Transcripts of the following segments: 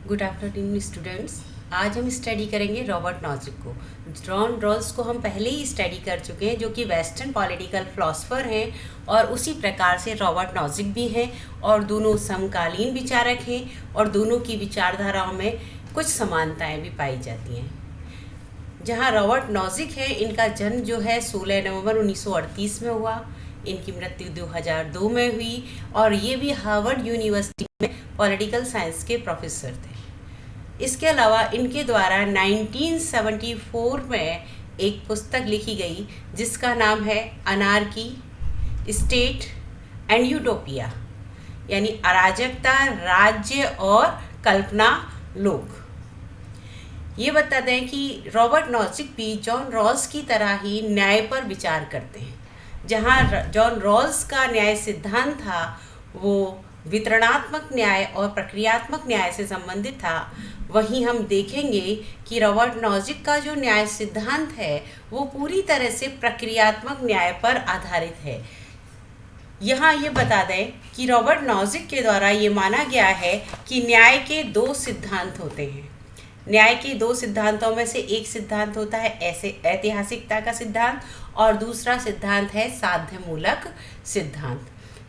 Good afternoon students. आज हम study करेंगे रॉबर्ट नॉजिक को। जॉन रॉल्स को हम पहले ही स्टडी कर चुके हैं, जो कि वेस्टर्न पॉलिटिकल फिलोसफर हैं, और उसी प्रकार से रॉबर्ट नॉजिक भी हैं, और दोनों समकालीन विचारक हैं, और दोनों की विचारधाराओं में कुछ समानताएं भी पाई जाती हैं। जहां रॉबर्ट नॉजिक है, इनका जन्म जो है 16 नवंबर 1938 में हुआ। इनकी मृत्यु 2002 में हुई, और ये भी हार्वर्ड यूनिवर्सिटी में पॉलिटिकल साइंस के प्रोफेसर थे। इसके अलावा इनके द्वारा 1974 में एक पुस्तक लिखी गई जिसका नाम है अनार्की, स्टेट एंड यूटोपिया, यानी अराजकता, राज्य और कल्पना लोक। ये बताते हैं कि रॉबर्ट नॉजिक भी जॉन रॉल्स की तरह ही न्याय पर विचार करते हैं। जहाँ जॉन रॉल्स का न्याय सिद्धांत था वो वितरणात्मक न्याय और प्रक्रियात्मक न्याय से संबंधित था, वहीं हम देखेंगे कि रॉबर्ट नॉजिक का जो न्याय सिद्धांत है वो पूरी तरह से प्रक्रियात्मक न्याय पर आधारित है। यहाँ ये बता दें कि रॉबर्ट नॉजिक के द्वारा ये माना गया है कि न्याय के दो सिद्धांत होते हैं। न्याय के दो सिद्धांतों में से एक सिद्धांत होता है ऐसे ऐतिहासिकता का सिद्धांत, और दूसरा सिद्धांत है साध्यमूलक सिद्धांत।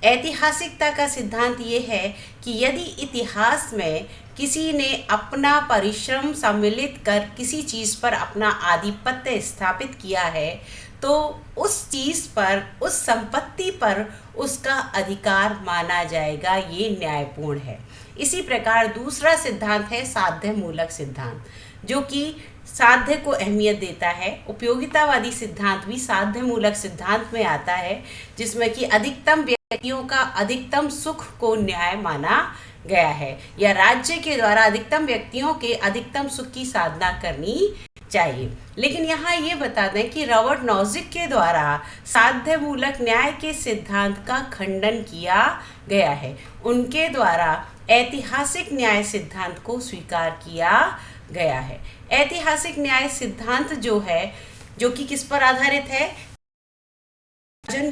ऐतिहासिकता का सिद्धांत ये है कि यदि इतिहास में किसी ने अपना परिश्रम सम्मिलित कर किसी चीज़ पर अपना आधिपत्य स्थापित किया है, तो उस चीज़ पर, उस संपत्ति पर उसका अधिकार माना जाएगा। ये न्यायपूर्ण है। इसी प्रकार दूसरा सिद्धांत है साध्यमूलक सिद्धांत, जो कि साध्य को अहमियत देता है। उपयोगितावादी सिद्धांत भी साध्यमूलक सिद्धांत में आता है, जिसमें कि अधिकतम व्यक्तियों का अधिकतम सुख को न्याय माना गया है, या राज्य के द्वारा अधिकतम व्यक्तियों के अधिकतम सुख की साधना करनी चाहिए। लेकिन यहाँ ये बता दें कि रॉबर्ट नॉजिक के द्वारा साध्यमूलक न्याय के सिद्धांत का खंडन किया गया है। उनके द्वारा ऐतिहासिक न्याय सिद्धांत को स्वीकार किया गया है। ऐतिहासिक न्याय सिद्धांत जो है, जो कि किस पर आधारित है,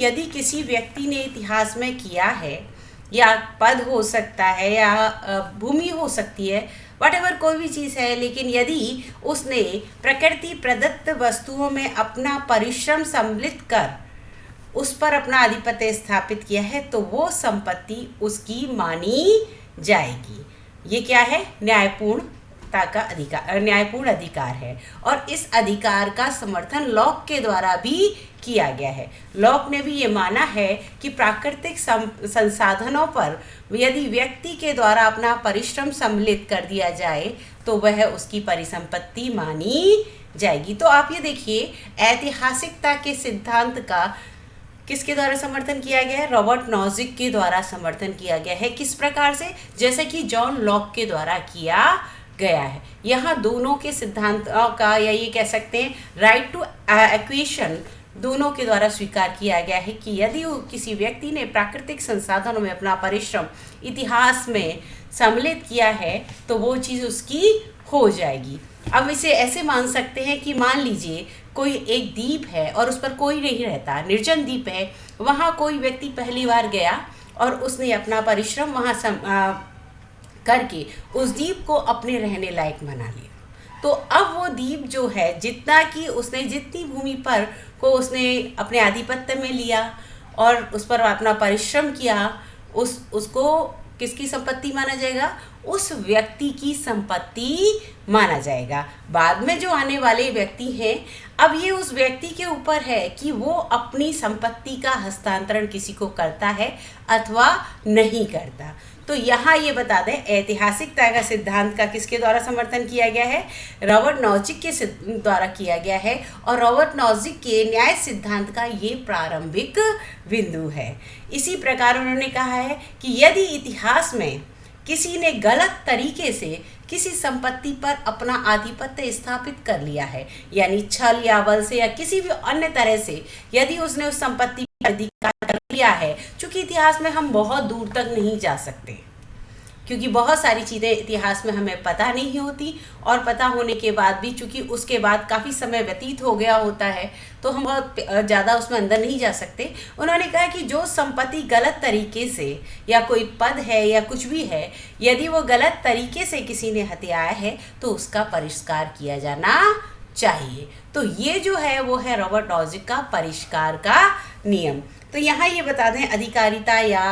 यदि किसी व्यक्ति ने इतिहास में किया है, या पद हो सकता है या भूमि हो सकती है, वटेवर कोई भी चीज़ है, लेकिन यदि उसने प्रकृति प्रदत्त वस्तुओं में अपना परिश्रम सम्मिलित कर उस पर अपना आधिपत्य स्थापित किया है, तो वो संपत्ति उसकी मानी जाएगी। ये क्या है? न्यायपूर्णता का अधिकार, न्यायपूर्ण अधिकार है। और इस अधिकार का समर्थन लॉक के द्वारा भी किया गया है। लॉक ने भी ये माना है कि प्राकृतिक संसाधनों पर यदि व्यक्ति के द्वारा अपना परिश्रम सम्मिलित कर दिया जाए तो वह उसकी परिसंपत्ति मानी जाएगी। तो आप ये देखिए, ऐतिहासिकता के सिद्धांत का किसके द्वारा समर्थन किया गया है? रॉबर्ट नॉजिक के द्वारा समर्थन किया गया है। किस प्रकार से? जैसे कि जॉन लॉक के द्वारा किया गया है। यहाँ दोनों के सिद्धांतों का, या ये कह सकते हैं राइट टू एक्वेशन, दोनों के द्वारा स्वीकार किया गया है कि यदि किसी व्यक्ति ने प्राकृतिक संसाधनों में अपना परिश्रम इतिहास में सम्मिलित किया है तो वो चीज़ उसकी हो जाएगी। अब इसे ऐसे मान सकते हैं कि मान लीजिए कोई एक द्वीप है और उस पर कोई नहीं रहता, निर्जन द्वीप है, वहाँ कोई व्यक्ति पहली बार गया और उसने अपना परिश्रम वहाँ करके उस द्वीप को अपने रहने लायक बना लिया। तो अब वो द्वीप जो है, जितना कि उसने जितनी भूमि पर को उसने अपने आधिपत्य में लिया और उस पर अपना परिश्रम किया, उसको किसकी संपत्ति माना जाएगा? उस व्यक्ति की संपत्ति माना जाएगा। बाद में जो आने वाले व्यक्ति हैं, अब ये उस व्यक्ति के ऊपर है कि वो अपनी संपत्ति का हस्तांतरण किसी को करता है अथवा नहीं करता। तो यहाँ ये बता दें, ऐतिहासिकता का सिद्धांत का किसके द्वारा समर्थन किया गया है? रॉबर्ट नॉजिक के द्वारा किया गया है, और रॉबर्ट नॉजिक के न्याय सिद्धांत का ये प्रारंभिक बिंदु है। इसी प्रकार उन्होंने कहा है कि यदि इतिहास में किसी ने गलत तरीके से किसी संपत्ति पर अपना आधिपत्य स्थापित कर लिया है, यानी छल या बल से या किसी भी अन्य तरह से यदि उसने उस संपत्ति पर अधिकार कर लिया है, चूंकि इतिहास में हम बहुत दूर तक नहीं जा सकते, क्योंकि बहुत सारी चीज़ें इतिहास में हमें पता नहीं होती, और पता होने के बाद भी चूंकि उसके बाद काफ़ी समय व्यतीत हो गया होता है तो हम बहुत ज़्यादा उसमें अंदर नहीं जा सकते। उन्होंने कहा कि जो संपत्ति गलत तरीके से, या कोई पद है या कुछ भी है, यदि वो गलत तरीके से किसी ने हथियाया है तो उसका परिष्कार किया जाना चाहिए। तो ये जो है वो है रॉबर्ट नॉजिक का परिष्कार का नियम। तो यहाँ ये बता दें अधिकारिता या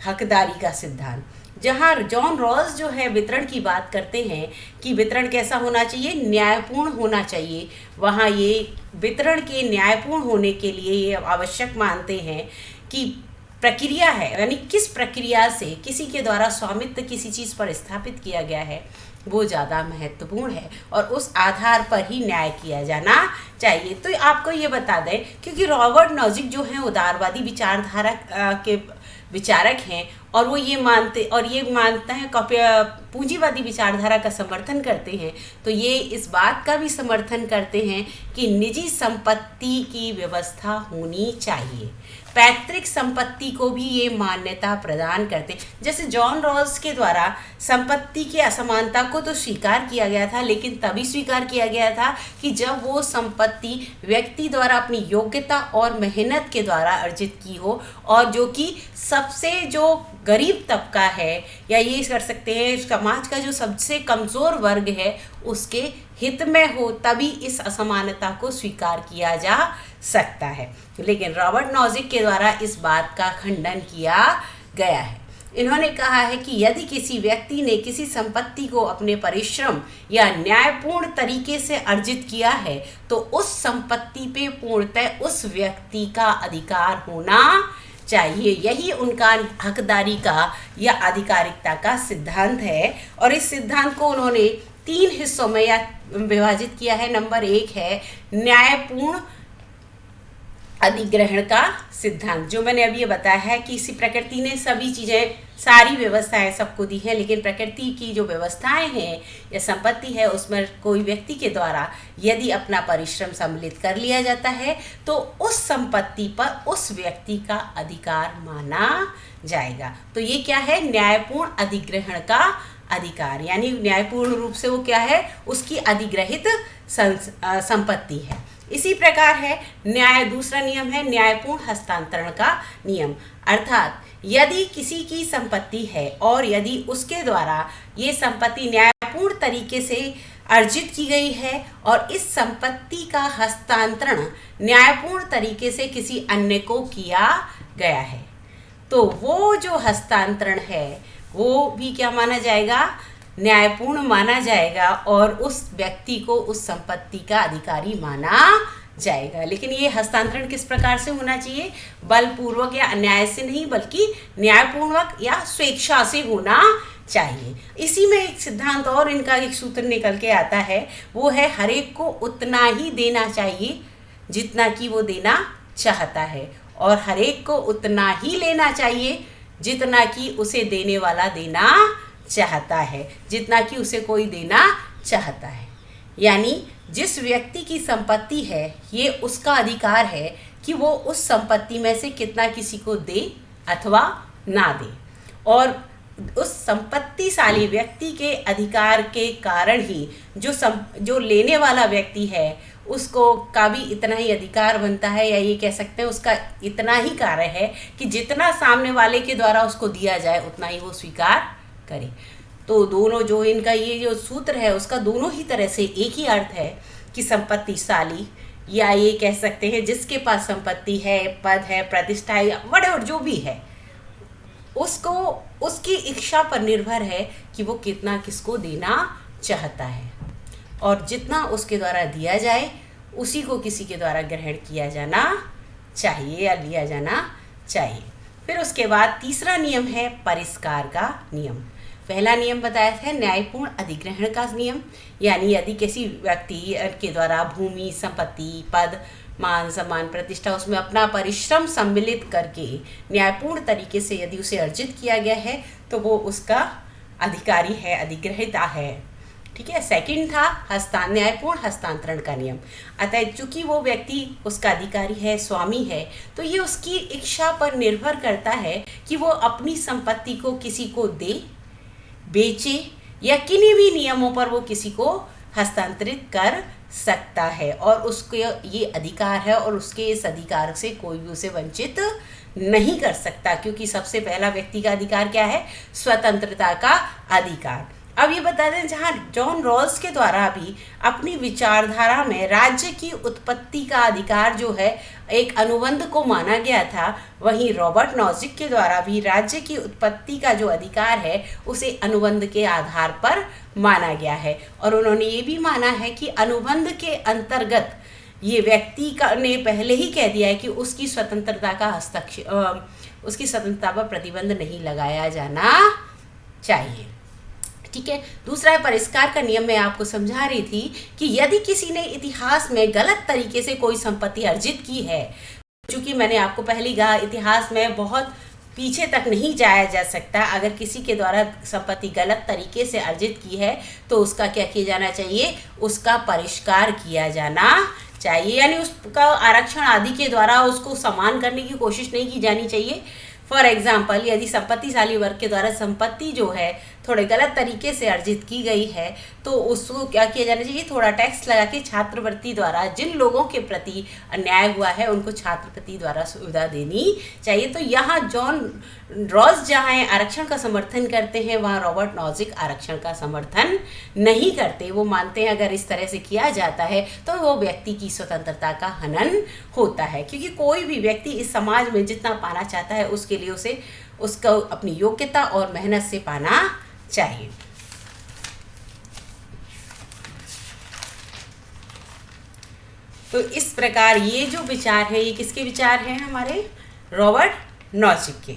हकदारी का सिद्धांत, जहाँ जॉन रॉल्स जो है वितरण की बात करते हैं कि वितरण कैसा होना चाहिए, न्यायपूर्ण होना चाहिए। वहाँ ये वितरण के न्यायपूर्ण होने के लिए ये आवश्यक मानते हैं कि प्रक्रिया है, यानी किस प्रक्रिया से किसी के द्वारा स्वामित्व किसी चीज़ पर स्थापित किया गया है वो ज़्यादा महत्वपूर्ण है, और उस आधार पर ही न्याय किया जाना चाहिए। तो आपको ये बता दें, क्योंकि रॉबर्ट नॉजिक जो हैं उदारवादी विचारधारा के विचारक हैं, और वो ये मानते हैं पूंजीवादी विचारधारा का समर्थन करते हैं, तो ये इस बात का भी समर्थन करते हैं कि निजी संपत्ति की व्यवस्था होनी चाहिए। पैतृक संपत्ति को भी ये मान्यता प्रदान करते हैं। जैसे जॉन रॉल्स के द्वारा संपत्ति की असमानता को तो स्वीकार किया गया था, लेकिन तभी स्वीकार किया गया था कि जब वो संपत्ति व्यक्ति द्वारा अपनी योग्यता और मेहनत के द्वारा अर्जित की हो, और जो कि सबसे जो गरीब तबका है, या ये कर सकते हैं समाज का जो सबसे कमज़ोर वर्ग है, उसके हित में हो, तभी इस असमानता को स्वीकार किया जा सकता है। लेकिन रॉबर्ट नॉजिक के द्वारा इस बात का खंडन किया गया है। इन्होंने कहा है कि यदि किसी व्यक्ति ने किसी संपत्ति को अपने परिश्रम या न्यायपूर्ण तरीके से अर्जित किया है तो उस संपत्ति पे पूर्णतः उस व्यक्ति का अधिकार होना चाहिए। यही उनका हकदारी का या आधिकारिकता का सिद्धांत है, और इस सिद्धांत को उन्होंने 3 हिस्सों में या विभाजित किया है। नंबर 1 है न्यायपूर्ण अधिग्रहण का सिद्धांत, जो मैंने अभी ये बताया है कि इसी प्रकृति ने सभी चीज़ें, सारी व्यवस्थाएं सबको दी हैं, लेकिन प्रकृति की जो व्यवस्थाएं हैं या संपत्ति है उसमें कोई व्यक्ति के द्वारा यदि अपना परिश्रम सम्मिलित कर लिया जाता है तो उस संपत्ति पर उस व्यक्ति का अधिकार माना जाएगा। तो ये क्या है, न्यायपूर्ण अधिग्रहण का अधिकार, यानी न्यायपूर्ण रूप से वो क्या है, उसकी अधिग्रहित संपत्ति है। इसी प्रकार है दूसरा नियम है न्यायपूर्ण हस्तांतरण का नियम, अर्थात यदि किसी की संपत्ति है और यदि उसके द्वारा ये संपत्ति न्यायपूर्ण तरीके से अर्जित की गई है और इस संपत्ति का हस्तांतरण न्यायपूर्ण तरीके से किसी अन्य को किया गया है, तो वो जो हस्तांतरण है वो भी क्या माना जाएगा, न्यायपूर्ण माना जाएगा, और उस व्यक्ति को उस संपत्ति का अधिकारी माना जाएगा। लेकिन ये हस्तांतरण किस प्रकार से होना चाहिए, बलपूर्वक या अन्याय से नहीं, बल्कि न्यायपूर्वक या स्वेच्छा से होना चाहिए। इसी में एक सिद्धांत और इनका एक सूत्र निकल के आता है, वो है हर एक को उतना ही देना चाहिए जितना कि वो देना चाहता है, और हर एक को उतना ही लेना चाहिए जितना कि उसे देने वाला देना चाहता है, जितना कि उसे कोई देना चाहता है। यानी जिस व्यक्ति की संपत्ति है ये उसका अधिकार है कि वो उस संपत्ति में से कितना किसी को दे अथवा ना दे, और उस संपत्तिशाली व्यक्ति के अधिकार के कारण ही जो लेने वाला व्यक्ति है उसको का भी इतना ही अधिकार बनता है, या ये कह सकते हैं उसका इतना ही कार्य है कि जितना सामने वाले के द्वारा उसको दिया जाए उतना ही वो स्वीकार करे। तो दोनों जो इनका ये जो सूत्र है उसका दोनों ही तरह से एक ही अर्थ है कि संपत्तिशाली, या ये कह सकते हैं जिसके पास संपत्ति है, पद है, प्रतिष्ठा है, व्हाटएवर जो भी है, उसको उसकी इच्छा पर निर्भर है कि वो कितना किसको देना चाहता है, और जितना उसके द्वारा दिया जाए उसी को किसी के द्वारा ग्रहण किया जाना चाहिए या लिया जाना चाहिए। फिर उसके बाद तीसरा नियम है परिष्कार का नियम। पहला नियम बताया था न्यायपूर्ण अधिग्रहण का नियम, यानी यदि किसी व्यक्ति के द्वारा भूमि, संपत्ति, पद, मान सम्मान, प्रतिष्ठा, उसमें अपना परिश्रम सम्मिलित करके न्यायपूर्ण तरीके से यदि उसे अर्जित किया गया है तो वो उसका अधिकारी है, अधिग्रहिता है। ठीक है। सेकंड था न्यायपूर्ण हस्तांतरण का नियम। अतः चूंकि वो व्यक्ति उसका अधिकारी है, स्वामी है, तो ये उसकी इच्छा पर निर्भर करता है कि वो अपनी संपत्ति को किसी को दे बेचे या किन्हीं भी नियमों पर वो किसी को हस्तांतरित कर सकता है, और उसको ये अधिकार है और उसके इस अधिकार से कोई भी उसे वंचित नहीं कर सकता, क्योंकि सबसे पहला व्यक्ति का अधिकार क्या है? स्वतंत्रता का अधिकार। अब ये बता दें, जहाँ जॉन रॉल्स के द्वारा भी अपनी विचारधारा में राज्य की उत्पत्ति का अधिकार जो है एक अनुबंध को माना गया था, वहीं रॉबर्ट नॉजिक के द्वारा भी राज्य की उत्पत्ति का जो अधिकार है उसे अनुबंध के आधार पर माना गया है। और उन्होंने ये भी माना है कि अनुबंध के अंतर्गत ये व्यक्ति का ने पहले ही कह दिया है कि उसकी स्वतंत्रता का उसकी स्वतंत्रता पर प्रतिबंध नहीं लगाया जाना चाहिए। ठीक है। दूसरा है परिष्कार का नियम। मैं आपको समझा रही थी कि यदि किसी ने इतिहास में गलत तरीके से कोई संपत्ति अर्जित की है, चूंकि मैंने आपको पहले कहा इतिहास में बहुत पीछे तक नहीं जाया जा सकता, अगर किसी के द्वारा संपत्ति गलत तरीके से अर्जित की है तो उसका क्या किया जाना चाहिए? उसका परिष्कार किया जाना चाहिए, यानी उसका आरक्षण आदि के द्वारा उसको समान करने की कोशिश नहीं की जानी चाहिए। फॉर एग्जाम्पल, यदि संपत्तिशाली वर्ग के द्वारा संपत्ति जो है थोड़े गलत तरीके से अर्जित की गई है तो उसको क्या किया जाना चाहिए? थोड़ा टैक्स लगा के छात्रवृत्ति द्वारा जिन लोगों के प्रति अन्याय हुआ है उनको छात्रवृत्ति द्वारा सुविधा देनी चाहिए। तो यहाँ जॉन रॉल्स जहाँ आरक्षण का समर्थन करते हैं, वहाँ रॉबर्ट नॉजिक आरक्षण का समर्थन नहीं करते। वो मानते हैं अगर इस तरह से किया जाता है तो वो व्यक्ति की स्वतंत्रता का हनन होता है, क्योंकि कोई भी व्यक्ति इस समाज में जितना पाना चाहता है उसके लिए उसे उसको अपनी योग्यता और मेहनत से पाना चाहिए। तो इस प्रकार ये जो विचार है ये किसके विचार हैं? हमारे रॉबर्ट नॉजिक के।